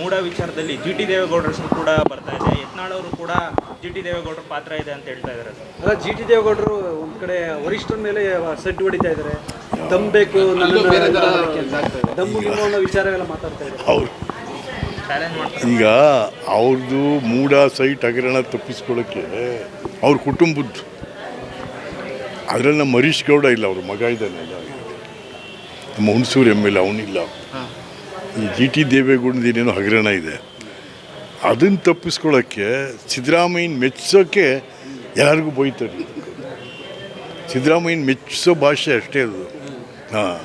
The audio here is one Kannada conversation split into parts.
ಮೂಡ ವಿಚಾರದಲ್ಲಿ ಜಿ ಟಿ ದೇವೇಗೌಡರ ಹೆಸರು ಕೂಡ ಬರ್ತಾ ಇದೆ. ಯತ್ನಾಳ್ ಅವರು ಕೂಡ ಜಿ ಟಿ ದೇವೇಗೌಡರ ಪಾತ್ರ ಇದೆ ಅಂತ ಹೇಳ್ತಾ ಇದ್ದಾರೆ. ಅಲ್ಲ, ಜಿ ಟಿ ದೇವೇಗೌಡರು ಒಂದು ಕಡೆ ವರಿಷ್ಠರ ಮೇಲೆ ಸೆಟ್ ಹೊಡಿತಾ ಇದ್ದಾರೆ. ದಮ್ ಬೇಕು, ದಮ್ಮು ನಿಮ್ಮ ಅನ್ನೋ ವಿಚಾರವೆಲ್ಲ ಮಾತಾಡ್ತಾ ಇದ್ದಾರೆ. ಅವ್ರು ಚಾಲೆಂಜ್ ಮಾಡ್ತಾರೆ. ಈಗ ಅವ್ರದ್ದು ಮೂಡ ಸೈಟ್ ಹಗರಣ ತಪ್ಪಿಸ್ಕೊಳ್ಳೋಕ್ಕೆ ಅವ್ರ ಕುಟುಂಬದ್ದು, ಅದರಲ್ಲಿ ನಮ್ಮ ಹರೀಶ್ ಗೌಡ ಇಲ್ಲ, ಅವ್ರ ಮಗ ಇದ್ದಾನೆ, ನಮ್ಮ ಹುಣಸೂರು ಎಮ್ ಎಲ್ ಎ ಅವನಿಲ್ಲ. ಈ ಜಿ ಟಿ ದೇವೇಗೌಡದ ಏನೇನೋ ಹಗರಣ ಇದೆ, ಅದನ್ನು ತಪ್ಪಿಸ್ಕೊಳ್ಳೋಕ್ಕೆ ಸಿದ್ದರಾಮಯ್ಯನ ಮೆಚ್ಚೋಕ್ಕೆ ಎಲ್ಲರಿಗೂ ಬೈತಾರೆ. ಸಿದ್ದರಾಮಯ್ಯನ ಮೆಚ್ಚಿಸೋ ಭಾಷೆ ಅಷ್ಟೇ ಅದು. ಹಾಂ,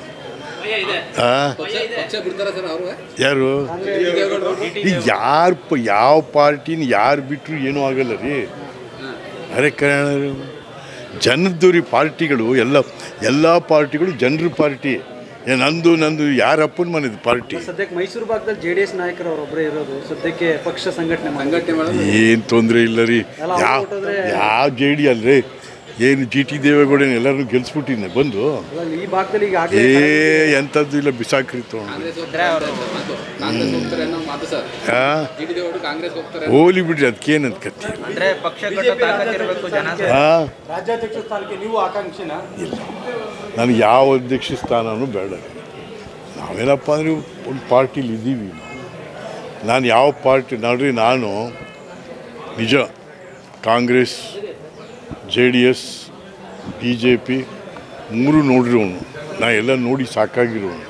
ಯಾರು ಈಗ ಯಾವ ಪಾರ್ಟಿನ ಯಾರು ಬಿಟ್ಟರು ಏನೂ ಆಗಲ್ಲ ರೀ. ಅರೆ ಜನದವ್ರಿ ಪಾರ್ಟಿಗಳು ಎಲ್ಲ ಪಾರ್ಟಿಗಳು ಜನರ ಪಾರ್ಟಿ. ನಂದು ಯಾರಪ್ಪನ ಮನೆದು ಪಾರ್ಟಿ. ಸದ್ಯಕ್ಕೆ ಮೈಸೂರು ಭಾಗದಲ್ಲಿ JDS ನಾಯಕರು ಅವರೊಬ್ಬರೇ ಇರೋದು. ಸದ್ಯಕ್ಕೆ ಪಕ್ಷ ಸಂಘಟನೆ ಏನು ತೊಂದರೆ ಇಲ್ಲ ರೀ. ಯಾವ JD ಅಲ್ರಿ, ಏನು ಜಿ ಟಿ ದೇವೇಗೌಡನ ಎಲ್ಲರೂ ಗೆಲ್ಸ್ಬಿಟ್ಟಿದ್ದೆ ಬಂದು. ಈ ಭಾಗದಲ್ಲಿ ಎಂಥದ್ದು ಇಲ್ಲ, ಬಿಸಾಕ್ರಿ ಹೋಲಿ ಬಿಡ್ರಿ, ಅದಕ್ಕೇನಂತ ಕತ್ತಿ. ರಾಜ್ಯಾಧ್ಯಕ್ಷ ಸ್ಥಾನಕ್ಕೆ ನೀವು ಆಕಾಂಕ್ಷಿನ? ಇಲ್ಲ, ನನಗೆ ಯಾವ ಅಧ್ಯಕ್ಷ ಸ್ಥಾನನೂ ಬೇಡ. ನಾವೇನಪ್ಪ ಅಂದರೆ ಒಂದು ಪಾರ್ಟಿಲಿ ಇದ್ದೀವಿ. ನಾನು ಯಾವ ಪಾರ್ಟಿ ನೋಡ್ರಿ, ನಾನು ನಿಜ ಕಾಂಗ್ರೆಸ್, JDS, BJP ಮೂರು ನೋಡಿರೋನು, ನಾ ಎಲ್ಲ ನೋಡಿ ಸಾಕಾಗಿರೋನು.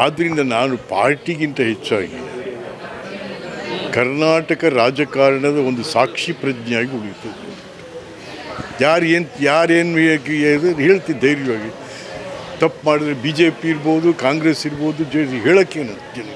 ಆದ್ದರಿಂದ ನಾನು ಪಾರ್ಟಿಗಿಂತ ಹೆಚ್ಚಾಗಿ ಕರ್ನಾಟಕ ರಾಜಕಾರಣದ ಒಂದು ಸಾಕ್ಷಿ ಪ್ರಜ್ಞೆಯಾಗಿ ಉಳಿತದೆ. ಯಾರೇನು ಹೇಳ್ತೀನಿ ಧೈರ್ಯವಾಗಿ. ತಪ್ಪು ಮಾಡಿದ್ರೆ BJP ಇರ್ಬೋದು, ಕಾಂಗ್ರೆಸ್ ಇರ್ಬೋದು, JDS ಹೇಳೋಕ್ಕೇನು ಜನ